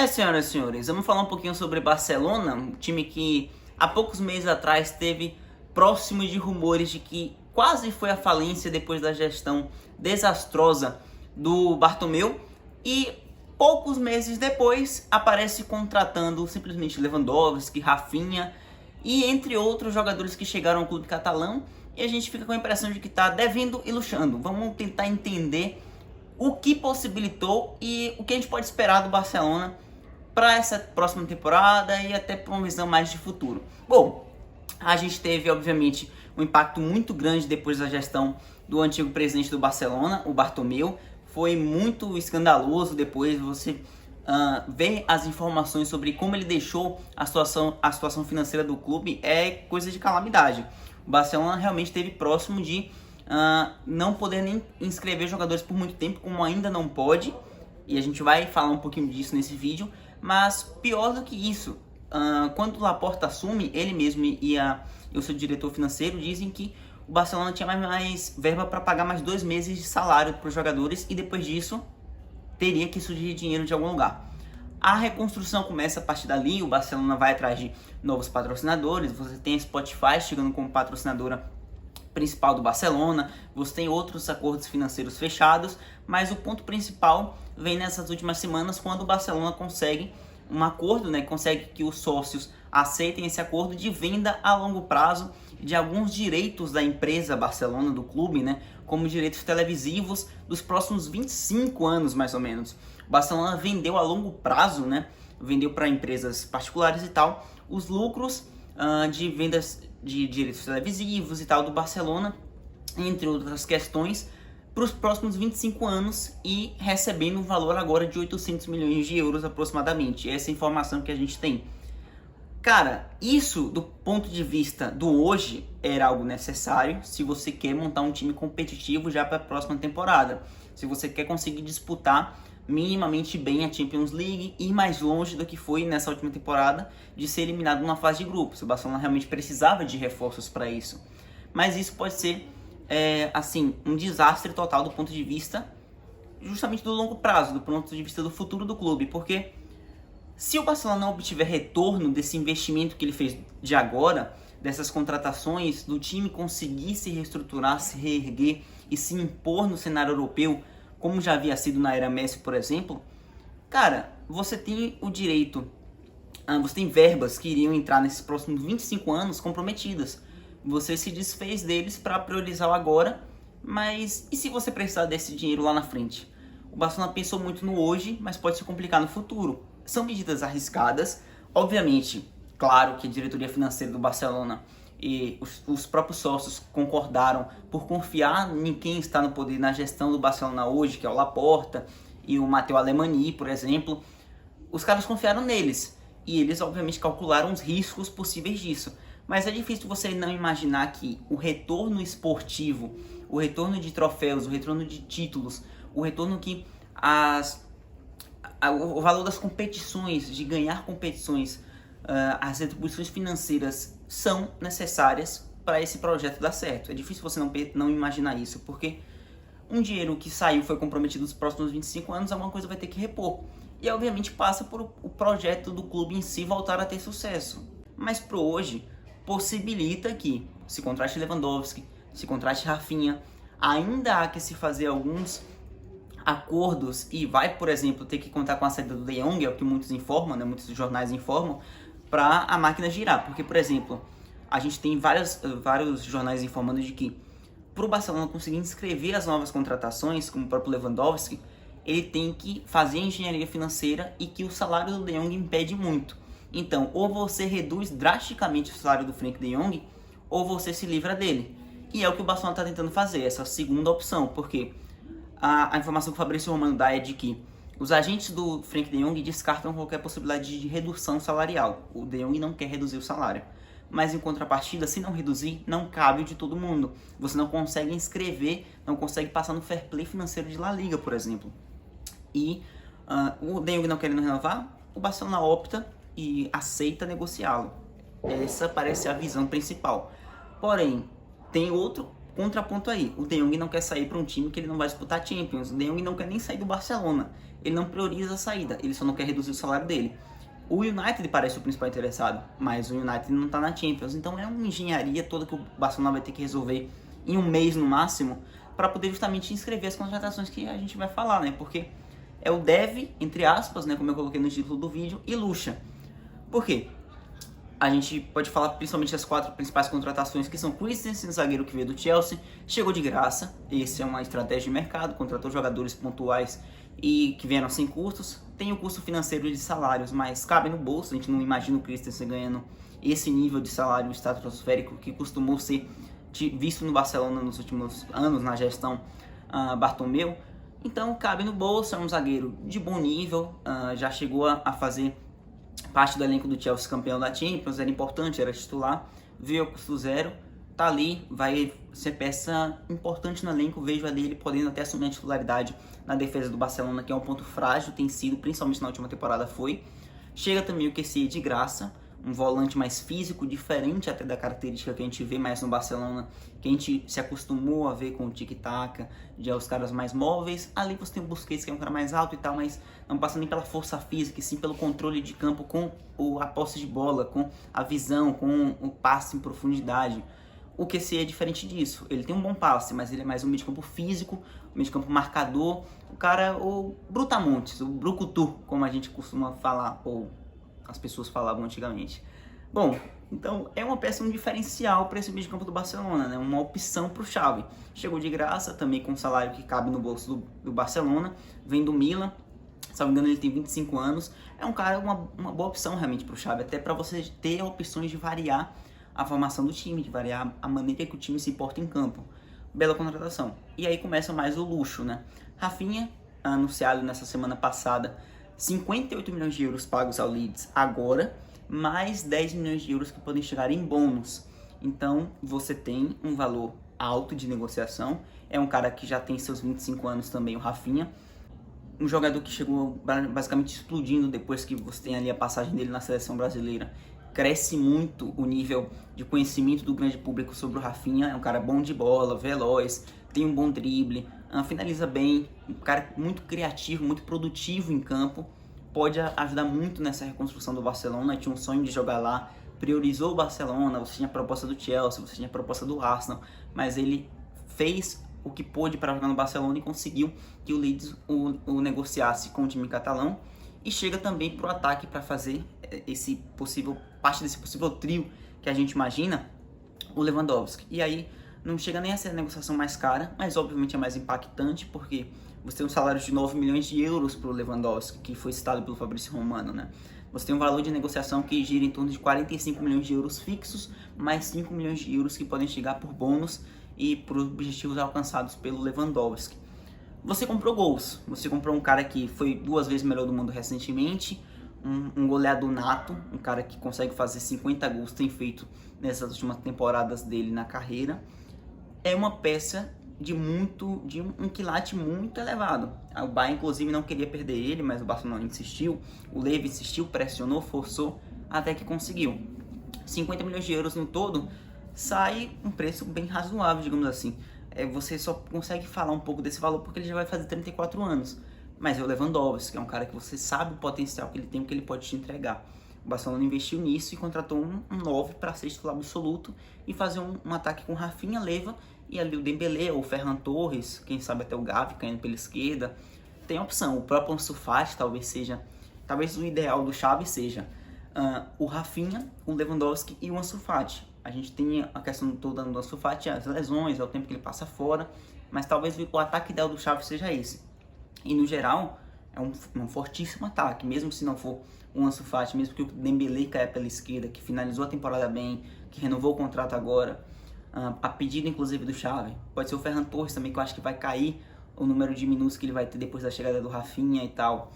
Senhoras e senhores, vamos falar um pouquinho sobre Barcelona, um time que há poucos meses atrás esteve próximo de rumores de que quase foi à falência depois da gestão desastrosa do Bartomeu e poucos meses depois aparece contratando simplesmente Lewandowski, Rafinha e entre outros jogadores que chegaram ao clube catalão, e a gente fica com a impressão de que está devendo e luxando. Vamos tentar entender o que possibilitou e o que a gente pode esperar do Barcelona para essa próxima temporada e até para uma visão mais de futuro. Bom, a gente teve, obviamente, um impacto muito grande depois da gestão do antigo presidente do Barcelona, o Bartomeu. Foi muito escandaloso depois você ver as informações sobre como ele deixou a situação financeira do clube. É coisa de calamidade. O Barcelona realmente esteve próximo de não poder nem inscrever jogadores por muito tempo, como ainda não pode, e a gente vai falar um pouquinho disso nesse vídeo. Mas pior do que isso, quando o Laporta assume, ele mesmo e o seu diretor financeiro dizem que o Barcelona tinha mais verba para pagar mais 2 meses de salário para os jogadores, e depois disso teria que surgir dinheiro de algum lugar. A reconstrução começa a partir dali. O Barcelona vai atrás de novos patrocinadores. Você tem a Spotify chegando como patrocinadora principal do Barcelona, você tem outros acordos financeiros fechados, mas o ponto principal vem nessas últimas semanas, quando o Barcelona consegue um acordo, consegue que os sócios aceitem esse acordo de venda a longo prazo de alguns direitos da empresa Barcelona, do clube, como direitos televisivos dos próximos 25 anos, mais ou menos. O Barcelona vendeu a longo prazo, vendeu para empresas particulares e tal, os lucros de vendas de direitos televisivos e tal do Barcelona, entre outras questões, para os próximos 25 anos, e recebendo um valor agora de 800 milhões de euros aproximadamente. Essa é a informação que a gente tem. Cara, isso do ponto de vista do hoje era algo necessário se você quer montar um time competitivo já para a próxima temporada. Se você quer conseguir disputar minimamente bem a Champions League, ir mais longe do que foi nessa última temporada de ser eliminado numa fase de grupos. O Barcelona realmente precisava de reforços para isso. Mas isso pode ser, um desastre total do ponto de vista justamente do longo prazo, do ponto de vista do futuro do clube. Porque se o Barcelona não obtiver retorno desse investimento que ele fez de agora, dessas contratações, do time conseguir se reestruturar, se reerguer e se impor no cenário europeu, como já havia sido na era Messi, por exemplo, cara, você tem o direito, você tem verbas que iriam entrar nesses próximos 25 anos comprometidas. Você se desfez deles para priorizar o agora, mas e se você precisar desse dinheiro lá na frente? O Barcelona pensou muito no hoje, mas pode se complicar no futuro. São medidas arriscadas, obviamente. Claro que a diretoria financeira do Barcelona e os próprios sócios concordaram por confiar em quem está no poder na gestão do Barcelona hoje, que é o Laporta e o Matteo Alemany, por exemplo. Os caras confiaram neles e eles obviamente calcularam os riscos possíveis disso. Mas é difícil você não imaginar que o retorno esportivo, o retorno de troféus, o retorno de títulos, o retorno que o valor das competições, de ganhar competições, as retribuições financeiras são necessárias para esse projeto dar certo. É difícil você não imaginar isso, porque um dinheiro que saiu foi comprometido nos próximos 25 anos, alguma coisa vai ter que repor. E obviamente passa por o projeto do clube em si voltar a ter sucesso. Mas pro hoje, possibilita que se contrate Lewandowski, se contrate Rafinha, ainda há que se fazer alguns acordos e vai, por exemplo, ter que contar com a saída do De Jong, é o que muitos informam, muitos jornais informam, para a máquina girar. Porque, por exemplo, a gente tem vários jornais informando de que para o Barcelona conseguir inscrever as novas contratações, como o próprio Lewandowski, ele tem que fazer engenharia financeira e que o salário do De Jong impede muito. Então, ou você reduz drasticamente o salário do Frenkie de Jong, ou você se livra dele. E é o que o Barcelona está tentando fazer, essa segunda opção, porque a informação que o Fabrício Romano dá é de que os agentes do Frenkie de Jong descartam qualquer possibilidade de redução salarial. O De Jong não quer reduzir o salário. Mas em contrapartida, se não reduzir, não cabe o de todo mundo. Você não consegue inscrever, não consegue passar no fair play financeiro de La Liga, por exemplo. E o De Jong não querendo renovar, o Barcelona opta e aceita negociá-lo. Essa parece a visão principal. Porém, tem outro Contraponto aí, o De Jong não quer sair para um time que ele não vai disputar Champions, o De Jong não quer nem sair do Barcelona, ele não prioriza a saída, ele só não quer reduzir o salário dele. O United parece o principal interessado, mas o United não está na Champions, então é uma engenharia toda que o Barcelona vai ter que resolver em um mês no máximo, para poder justamente inscrever as contratações que a gente vai falar, né? Porque é o deve, entre aspas, né, como eu coloquei no título do vídeo, e luxa. Por quê? A gente pode falar principalmente das 4 principais contratações, que são Christensen, zagueiro que veio do Chelsea, chegou de graça, esse é uma estratégia de mercado, contratou jogadores pontuais e que vieram sem custos. Tem o custo financeiro de salários, mas cabe no bolso, a gente não imagina o Christensen ganhando esse nível de salário estratosférico que costumou ser visto no Barcelona nos últimos anos, na gestão Bartomeu. Então cabe no bolso, é um zagueiro de bom nível, já chegou a fazer parte do elenco do Chelsea campeão da Champions, era importante, era titular, veio a custo zero, tá ali, vai ser peça importante no elenco, vejo ali ele podendo até assumir a titularidade na defesa do Barcelona, que é um ponto frágil, tem sido, principalmente na última temporada foi. Chega também o QC de graça, um volante mais físico, diferente até da característica que a gente vê mais no Barcelona, que a gente se acostumou a ver com o tic-tac, de os caras mais móveis. Ali você tem o Busquets, que é um cara mais alto e tal, mas não passa nem pela força física, e sim pelo controle de campo com a posse de bola, com a visão, com o passe em profundidade. O QC é diferente disso, ele tem um bom passe, mas ele é mais um meio de campo físico, um meio de campo marcador, o cara, o Brutamontes, o Brucutu, como a gente costuma falar, ou as pessoas falavam antigamente. Bom, então é uma peça, um diferencial para esse meio de campo do Barcelona, né? Uma opção para o Xavi. Chegou de graça, também com um salário que cabe no bolso do Barcelona, vem do Milan, se não me engano ele tem 25 anos, é um cara, uma boa opção realmente para o Xavi, até para você ter opções de variar a formação do time, de variar a maneira que o time se porta em campo. Bela contratação. E aí começa mais o luxo, né? Rafinha, anunciado nessa semana passada, 58 milhões de euros pagos ao Leeds agora, mais 10 milhões de euros que podem chegar em bônus. Então você tem um valor alto de negociação, é um cara que já tem seus 25 anos também, o Rafinha, um jogador que chegou basicamente explodindo depois que você tem ali a passagem dele na seleção brasileira. Cresce muito o nível de conhecimento do grande público sobre o Rafinha, é um cara bom de bola, veloz, tem um bom drible, finaliza bem, um cara muito criativo, muito produtivo em campo, pode ajudar muito nessa reconstrução do Barcelona. Tinha um sonho de jogar lá, priorizou o Barcelona, você tinha a proposta do Chelsea, você tinha a proposta do Arsenal, mas ele fez o que pôde para jogar no Barcelona e conseguiu que o Leeds o negociasse com o time catalão, e chega também para o ataque para fazer parte desse possível trio que a gente imagina, o Lewandowski. E aí não chega nem a ser a negociação mais cara, mas obviamente é mais impactante, porque você tem um salário de 9 milhões de euros para o Lewandowski, que foi citado pelo Fabrício Romano, né? Você tem um valor de negociação que gira em torno de 45 milhões de euros fixos, mais 5 milhões de euros que podem chegar por bônus e por objetivos alcançados pelo Lewandowski. Você comprou gols, você comprou um cara que foi 2 vezes melhor do mundo recentemente, um goleador nato, um cara que consegue fazer 50 gols, tem feito nessas últimas temporadas dele na carreira. É uma peça de um quilate muito elevado. O Bayern inclusive não queria perder ele, mas o Barcelona insistiu, o Levy insistiu, pressionou, forçou, até que conseguiu. 50 milhões de euros no todo, sai um preço bem razoável, digamos assim. Você só consegue falar um pouco desse valor porque ele já vai fazer 34 anos. Mas é o Lewandowski, que é um cara que você sabe o potencial que ele tem, o que ele pode te entregar. O Barcelona investiu nisso e contratou um 9 para ser titular absoluto e fazer um ataque com Rafinha, Leva e ali o Dembélé ou o Ferran Torres, quem sabe até o Gavi caindo pela esquerda. Tem opção, o próprio Ansu Fati talvez o ideal do Xavi seja o Rafinha, o Lewandowski e o Ansu Fati. A gente tem a questão toda do Ansu Fati, as lesões, é o tempo que ele passa fora, mas talvez o ataque ideal do Xavi seja esse. E no geral, é um fortíssimo ataque, mesmo se não for o Ansu Fati, mesmo que o Dembélé caia pela esquerda, que finalizou a temporada bem, que renovou o contrato agora, a pedido inclusive do Xavi. Pode ser o Ferran Torres também, que eu acho que vai cair o número de minutos que ele vai ter depois da chegada do Rafinha e tal.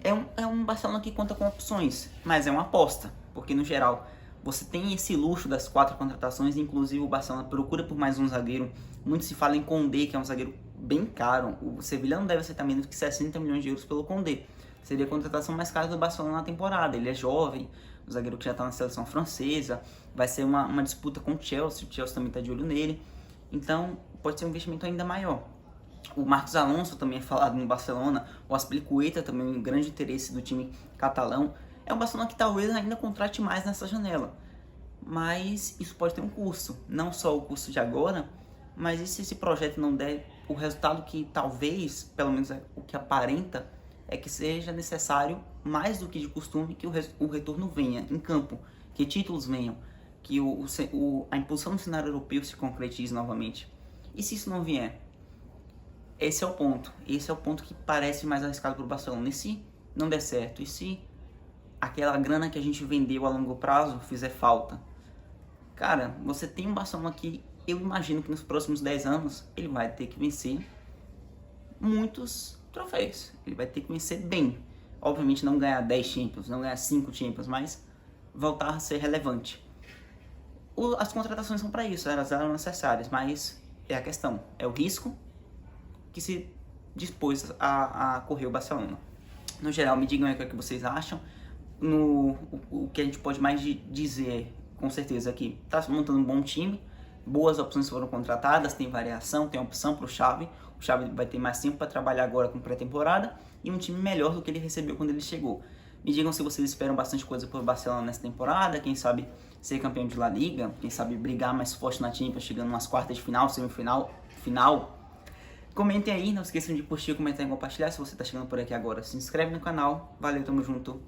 É um Barcelona que conta com opções, mas é uma aposta, porque no geral você tem esse luxo das 4 contratações, inclusive o Barcelona procura por mais um zagueiro. Muito se fala em Koundé, que é um zagueiro bem caro. O Sevilla não deve aceitar menos que 60 milhões de euros pelo Koundé. Seria a contratação mais cara do Barcelona na temporada. Ele é jovem, um zagueiro que já está na seleção francesa. Vai ser uma disputa com o Chelsea também está de olho nele. Então pode ser um investimento ainda maior. O Marcos Alonso também é falado no Barcelona, o Azpilicueta também um grande interesse do time catalão. É um Barcelona que talvez ainda contrate mais nessa janela, mas isso pode ter um custo, não só o custo de agora, mas e se esse projeto não der o resultado que talvez, pelo menos é o que aparenta, é que seja necessário mais do que de costume que o retorno venha em campo, que títulos venham, que a imposição do cenário europeu se concretize novamente. E se isso não vier? Esse é o ponto. Esse é o ponto que parece mais arriscado para o Barcelona. E se não der certo? E se aquela grana que a gente vendeu a longo prazo fizer falta? Cara, você tem um Barcelona que eu imagino que nos próximos 10 anos ele vai ter que vencer muitos troféus. Ele vai ter que vencer bem. Obviamente não ganhar 10 Champions, não ganhar 5 Champions, mas voltar a ser relevante. As contratações são para isso, elas eram necessárias, mas é a questão, é o risco que se dispôs a correr o Barcelona. No geral, me digam aí o que vocês acham. O que a gente pode mais dizer, com certeza, é que está montando um bom time, boas opções foram contratadas, tem variação, tem opção para o Xavi. O Xavi vai ter mais tempo para trabalhar agora com pré-temporada e um time melhor do que ele recebeu quando ele chegou. Me digam se vocês esperam bastante coisa para o Barcelona nessa temporada, quem sabe ser campeão de La Liga, quem sabe brigar mais forte na Champions, chegando nas quartas de final, semifinal, final. Comentem aí, não esqueçam de curtir, comentar e compartilhar. Se você está chegando por aqui agora, se inscreve no canal. Valeu, tamo junto.